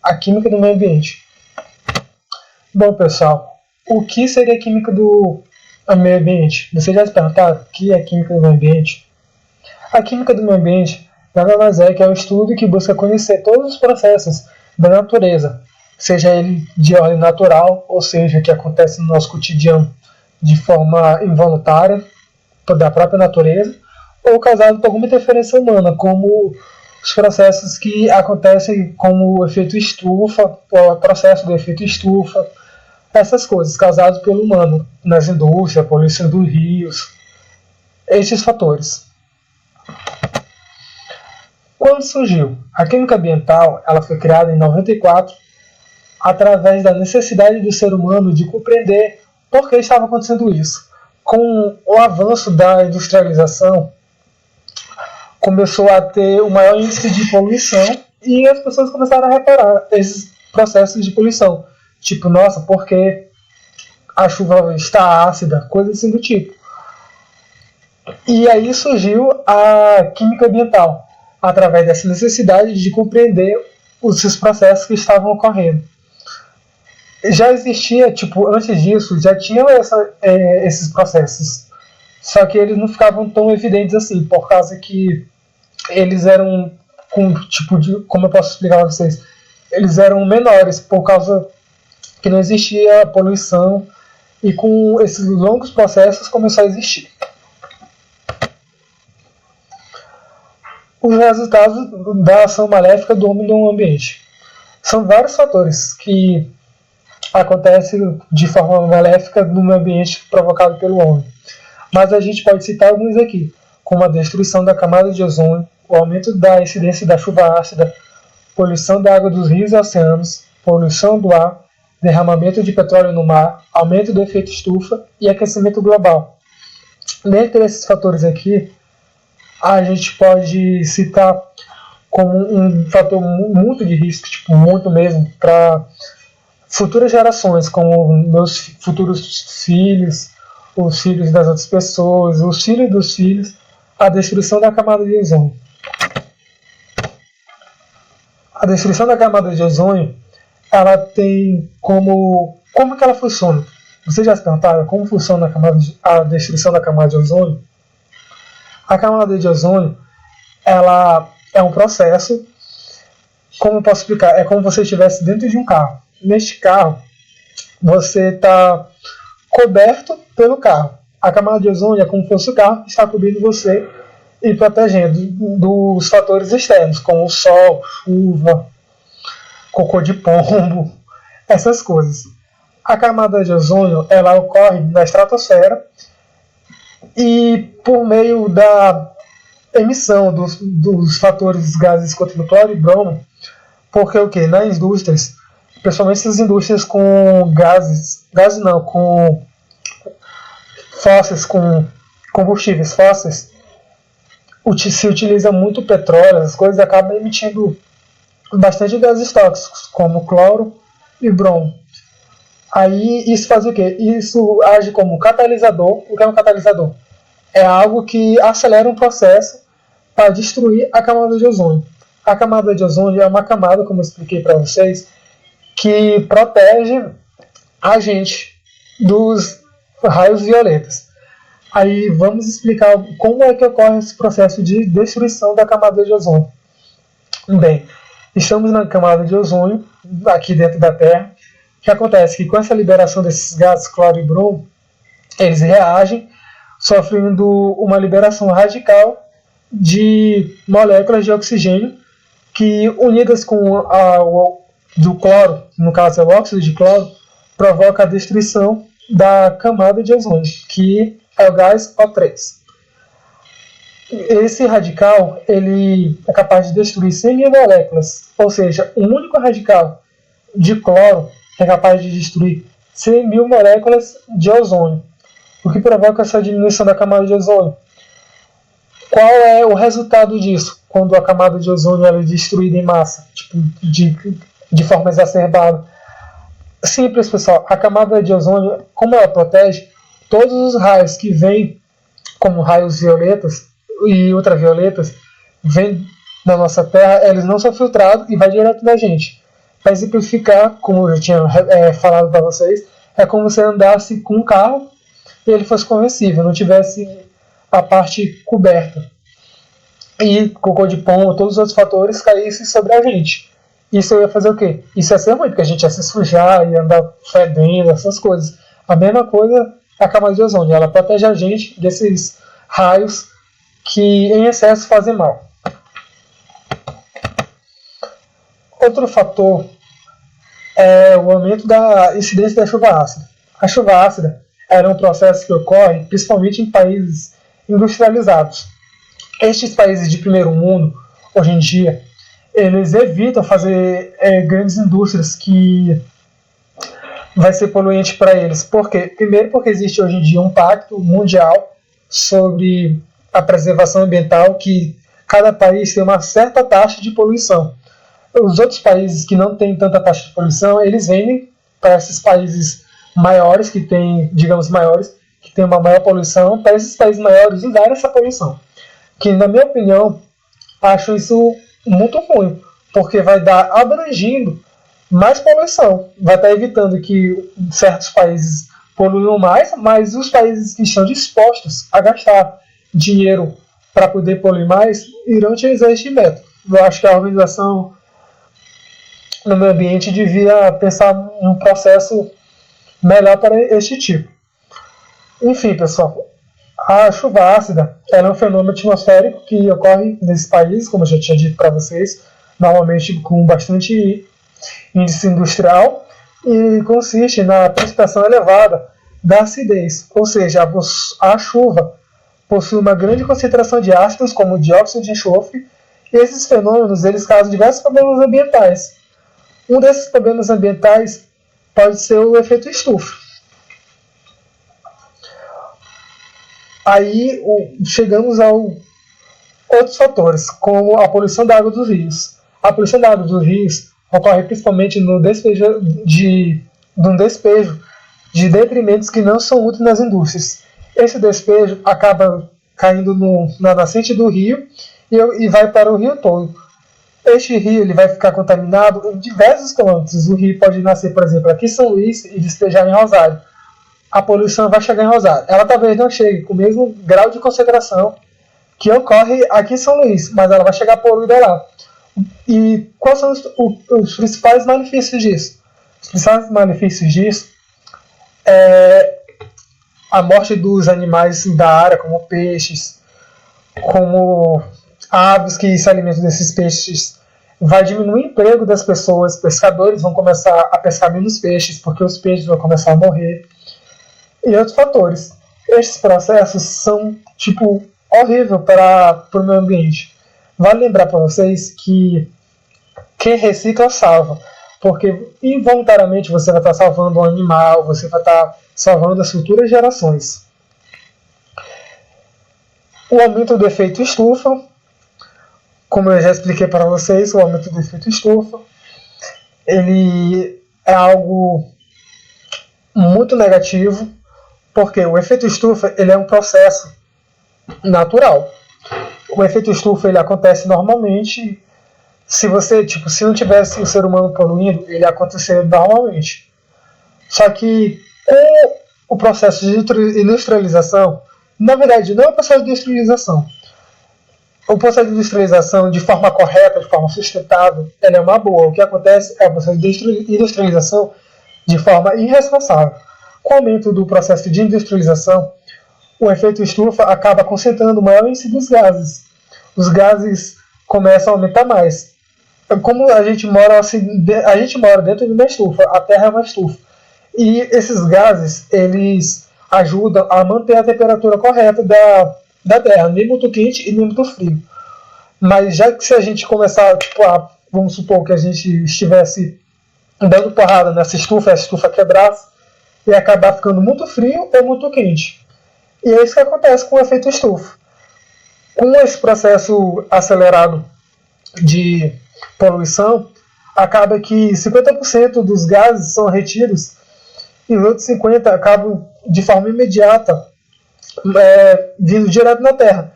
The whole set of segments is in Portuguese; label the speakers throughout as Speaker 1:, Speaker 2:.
Speaker 1: a química do meio ambiente. Bom, pessoal, o que seria a química do meio ambiente? Vocês já se perguntaram o que é a química do meio ambiente? A química do meio ambiente nada mais é que um estudo que busca conhecer todos os processos da natureza, seja ele de ordem natural, ou seja, que acontece no nosso cotidiano de forma involuntária, da própria natureza, ou causado por alguma interferência humana, como os processos que acontecem como o efeito estufa, o processo do efeito estufa, essas coisas causadas pelo humano nas indústrias, poluição dos rios, esses fatores. Quando surgiu? A química ambiental ela foi criada em 94 através da necessidade do ser humano de compreender por que estava acontecendo isso. Com o avanço da industrialização, começou a ter um maior índice de poluição e as pessoas começaram a reparar esses processos de poluição. Tipo, nossa, por que a chuva está ácida? Coisas assim do tipo. E aí surgiu a química ambiental, através dessa necessidade de compreender os processos que estavam ocorrendo. Já existia, antes disso, já tinham esses processos, só que eles não ficavam tão evidentes assim, por causa que eles eram, como eu posso explicar para vocês, eles eram menores, por causa que não existia poluição, e com esses longos processos começou a existir. Os resultados da ação maléfica do homem no ambiente. São vários fatores que acontecem de forma maléfica no meio ambiente provocado pelo homem. Mas a gente pode citar alguns aqui, como a destruição da camada de ozônio, o aumento da incidência da chuva ácida, poluição da água dos rios e oceanos, poluição do ar, derramamento de petróleo no mar, aumento do efeito estufa e aquecimento global. Dentre esses fatores aqui, a gente pode citar como um fator muito de risco, muito mesmo, para futuras gerações, como meus futuros filhos, os filhos das outras pessoas, os filhos dos filhos, a destruição da camada de ozônio. A destruição da camada de ozônio, ela tem como que ela funciona? Vocês já se perguntaram como funciona a destruição da camada de ozônio? A camada de ozônio, ela é um processo, como eu posso explicar? É como se você estivesse dentro de um carro. Neste carro, você está coberto pelo carro. A camada de ozônio é como se fosse o carro que está cobrindo você e protegendo dos fatores externos, como o sol, chuva, cocô de pombo, essas coisas. A camada de ozônio ela ocorre na estratosfera e por meio da emissão dos fatores gases como cloro e bromo, porque o que? Nas indústrias, principalmente essas indústrias com com fósseis, com combustíveis fósseis, se utiliza muito petróleo, as coisas acabam emitindo bastante gases tóxicos, como cloro e bromo. Aí isso faz o quê? Isso age como catalisador. O que é um catalisador? É algo que acelera um processo para destruir a camada de ozônio. A camada de ozônio é uma camada, como eu expliquei para vocês, que protege a gente dos raios violetas. Aí vamos explicar como é que ocorre esse processo de destruição da camada de ozônio. Bem, estamos na camada de ozônio, aqui dentro da Terra. O que acontece? Que com essa liberação desses gases cloro e bromo, eles reagem, sofrendo uma liberação radical de moléculas de oxigênio que, unidas com do cloro, no caso é o óxido de cloro, provoca a destruição da camada de ozônio, que é o gás O3. Esse radical ele é capaz de destruir 100 mil moléculas, ou seja, um único radical de cloro é capaz de destruir 100 mil moléculas de ozônio, o que provoca essa diminuição da camada de ozônio. Qual é o resultado disso? Quando a camada de ozônio ela é destruída em massa, de forma exacerbada. Simples, pessoal. A camada de ozônio, como ela protege, todos os raios que vêm, como raios violetas e ultravioletas, vêm na nossa Terra, eles não são filtrados e vai direto da gente. Para exemplificar, como eu já tinha falado para vocês, é como se você andasse com um carro e ele fosse conversível, não tivesse a parte coberta. E cocô de pombo, todos os outros fatores caíssem sobre a gente. Isso ia fazer o quê? Isso ia ser ruim, porque a gente ia se sujar, ia andar fedendo, essas coisas. A mesma coisa é a camada de ozônio, ela protege a gente desses raios que em excesso fazem mal. Outro fator é o aumento da incidência da chuva ácida. A chuva ácida era um processo que ocorre principalmente em países industrializados. Estes países de primeiro mundo, hoje em dia, eles evitam fazer grandes indústrias que vai ser poluente para eles. Por quê? Primeiro porque existe hoje em dia um pacto mundial sobre a preservação ambiental, que cada país tem uma certa taxa de poluição. Os outros países que não têm tanta taxa de poluição, eles vendem para esses países maiores, que têm, digamos, maiores, que têm uma maior poluição, para esses países maiores usarem essa poluição. Que, na minha opinião, acho isso muito ruim, porque vai dar abrangindo mais poluição, vai estar evitando que certos países poluam mais, mas os países que estão dispostos a gastar dinheiro para poder poluir mais irão utilizar este método. Eu acho que a organização no meio ambiente devia pensar em um processo melhor para este tipo. Enfim, pessoal, a chuva ácida é um fenômeno atmosférico que ocorre nesses países, como eu já tinha dito para vocês, normalmente com bastante índice industrial, e consiste na precipitação elevada da acidez, ou seja, a chuva possui uma grande concentração de ácidos, como dióxido de enxofre, e esses fenômenos eles causam diversos problemas ambientais. Um desses problemas ambientais pode ser o efeito estufa. Aí chegamos a outros fatores, como a poluição da água dos rios. A poluição da água dos rios ocorre principalmente no despejo de detrimentos que não são úteis nas indústrias. Esse despejo acaba caindo na nascente do rio e vai para o rio todo. Este rio ele vai ficar contaminado em diversos quilômetros. O rio pode nascer, por exemplo, aqui em São Luís e despejar em Rosário. A poluição vai chegar em Rosário. Ela talvez não chegue com o mesmo grau de concentração que ocorre aqui em São Luís, mas ela vai chegar poluída lá. E quais são os principais malefícios disso? Os principais malefícios disso é a morte dos animais da área, como peixes, como aves que se alimentam desses peixes. Vai diminuir o emprego das pessoas, pescadores vão começar a pescar menos peixes, porque os peixes vão começar a morrer. E outros fatores. Estes processos são, horrível para o meio ambiente. Vale lembrar para vocês que quem recicla salva, porque involuntariamente você vai estar salvando um animal, você vai estar salvando as futuras gerações. O aumento do efeito estufa, como eu já expliquei para vocês, o aumento do efeito estufa, ele é algo muito negativo, porque o efeito estufa ele é um processo natural. O efeito estufa ele acontece normalmente. Se não tivesse o ser humano poluindo, ele aconteceria normalmente. Só que com o processo de industrialização, na verdade não é o processo de industrialização. O processo de industrialização de forma correta, de forma sustentável, ele é uma boa. O que acontece é o processo de industrialização de forma irresponsável. Com o aumento do processo de industrialização, o efeito estufa acaba concentrando o maior índice dos gases. Os gases começam a aumentar mais. Como a gente mora dentro de uma estufa, a Terra é uma estufa. E esses gases, eles ajudam a manter a temperatura correta da Terra, nem muito quente e nem muito frio. Mas já que se a gente começar, vamos supor que a gente estivesse dando porrada nessa estufa, a estufa quebrasse, e acabar ficando muito frio ou muito quente. E é isso que acontece com o efeito estufa. Com esse processo acelerado de poluição, acaba que 50% dos gases são retidos e os outros 50% acabam de forma imediata vindo direto na Terra.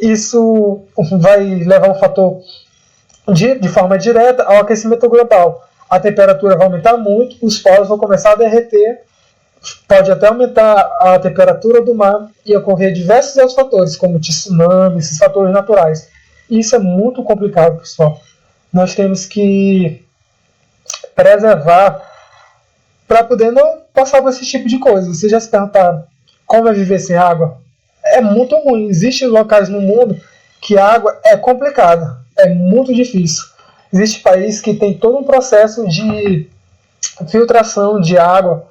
Speaker 1: Isso vai levar um fator de forma direta ao aquecimento global. a temperatura vai aumentar muito, os polos vão começar a derreter, pode até aumentar a temperatura do mar e ocorrer diversos outros fatores, como tsunami, esses fatores naturais. E isso é muito complicado, pessoal. Nós temos que preservar para poder não passar por esse tipo de coisa. Vocês já se perguntaram como é viver sem água? É muito ruim. Existem locais no mundo que a água é complicada, é muito difícil. Existe país que tem todo um processo de filtração de água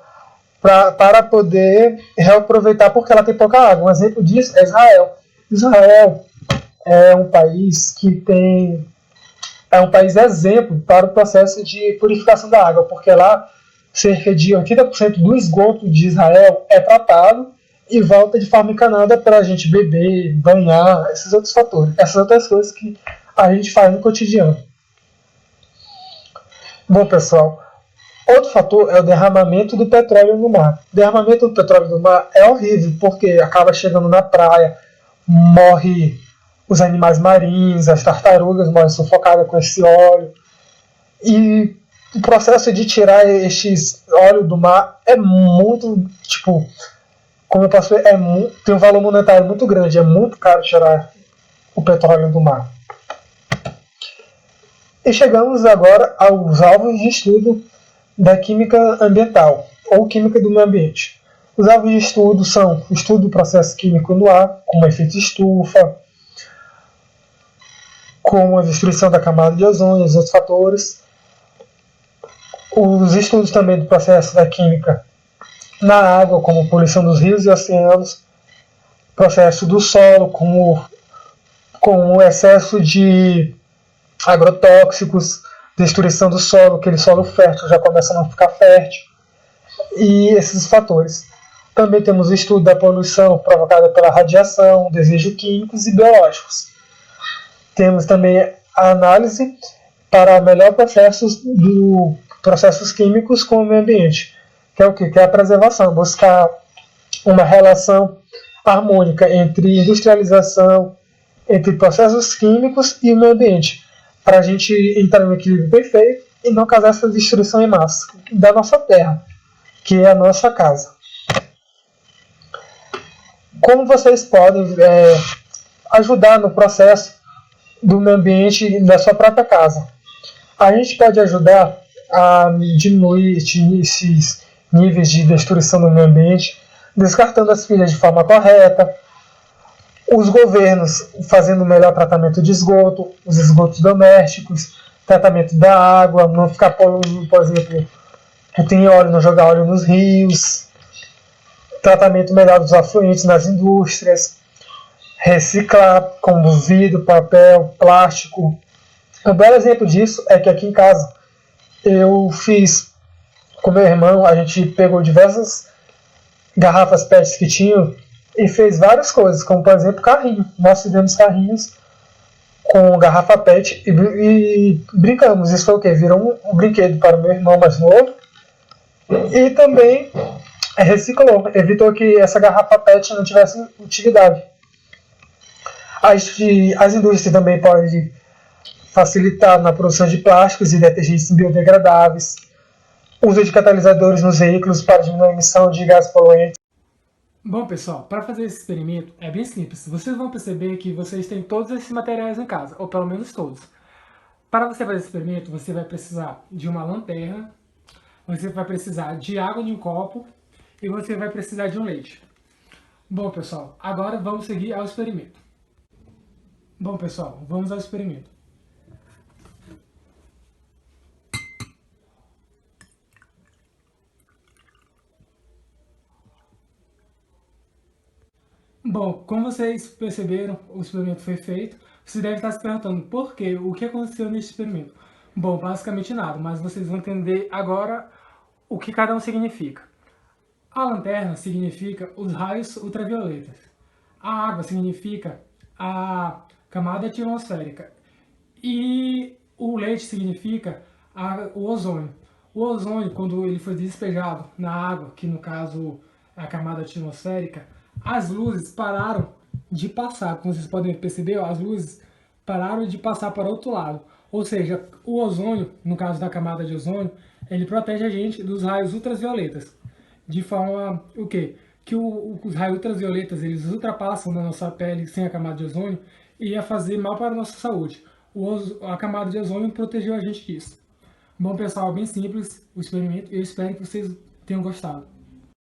Speaker 1: para poder reaproveitar porque ela tem pouca água. Um exemplo disso é Israel. Israel é um país que tem é um país exemplo para o processo de purificação da água, porque lá cerca de 80% do esgoto de Israel é tratado e volta de forma encanada para a gente beber, banhar, esses outros fatores, essas outras coisas que a gente faz no cotidiano. Bom, pessoal, outro fator é o derramamento do petróleo no mar. O derramamento do petróleo no mar é horrível, porque acaba chegando na praia, morre os animais marinhos, as tartarugas morrem sufocadas com esse óleo. E o processo de tirar esses óleos do mar é muito, tipo, como eu posso ver, tem um valor monetário muito grande, é muito caro tirar o petróleo do mar. E chegamos agora aos alvos de estudo da química ambiental, ou química do meio ambiente. Os alvos de estudo são o estudo do processo químico no ar, como efeito estufa, como a destruição da camada de ozônio e os outros fatores. Os estudos também do processo da química na água, como poluição dos rios e oceanos, processo do solo, como o excesso de agrotóxicos, destruição do solo, aquele solo fértil já começa a não ficar fértil, e esses fatores. Também temos o estudo da poluição provocada pela radiação, desejos químicos e biológicos. Temos também a análise para melhor processos químicos com o meio ambiente, que é o quê? Que é a preservação, buscar uma relação harmônica entre industrialização, entre processos químicos e o meio ambiente, para a gente entrar no equilíbrio perfeito e não causar essa destruição em massa da nossa terra, que é a nossa casa. Como vocês podem ajudar no processo do meio ambiente da sua própria casa? A gente pode ajudar a diminuir esses níveis de destruição do meio ambiente, descartando as pilhas de forma correta, os governos fazendo o melhor tratamento de esgoto, os esgotos domésticos, tratamento da água, não ficar poluindo, por exemplo, tem óleo, não jogar óleo nos rios, tratamento melhor dos afluentes nas indústrias, reciclar como vidro, papel, plástico. Um belo exemplo disso é que aqui em casa eu fiz com meu irmão, a gente pegou diversas garrafas PET que tinham e fez várias coisas, como por exemplo carrinho. Nós fizemos carrinhos com garrafa PET e brincamos. Isso foi o quê? Virou um brinquedo para o meu irmão mais novo e também reciclou, evitou que essa garrafa PET não tivesse utilidade. As indústrias também podem facilitar na produção de plásticos e detergentes biodegradáveis, uso de catalisadores nos veículos para diminuir a emissão de gases poluentes.
Speaker 2: Bom, pessoal, para fazer esse experimento é bem simples. Vocês vão perceber que vocês têm todos esses materiais em casa, ou pelo menos todos. Para você fazer esse experimento, você vai precisar de uma lanterna, você vai precisar de água em um copo e você vai precisar de um leite. Bom, pessoal, agora vamos seguir ao experimento. Bom, pessoal, vamos ao experimento. Bom, como vocês perceberam, o experimento foi feito. Você deve estar se perguntando por quê? O que aconteceu nesse experimento? Bom, basicamente nada, mas vocês vão entender agora o que cada um significa. A lanterna significa os raios ultravioletas. A água significa a camada atmosférica. E o leite significa o ozônio. O ozônio, quando ele foi despejado na água, que no caso é a camada atmosférica, as luzes pararam de passar. Como vocês podem perceber, as luzes pararam de passar para o outro lado. Ou seja, o ozônio, no caso da camada de ozônio, ele protege a gente dos raios ultravioletas. De forma, o quê? Que os raios ultravioletas, eles ultrapassam na nossa pele sem a camada de ozônio e ia fazer mal para a nossa saúde. A camada de ozônio protegeu a gente disso. Bom, pessoal, bem simples o experimento. Eu espero que vocês tenham gostado.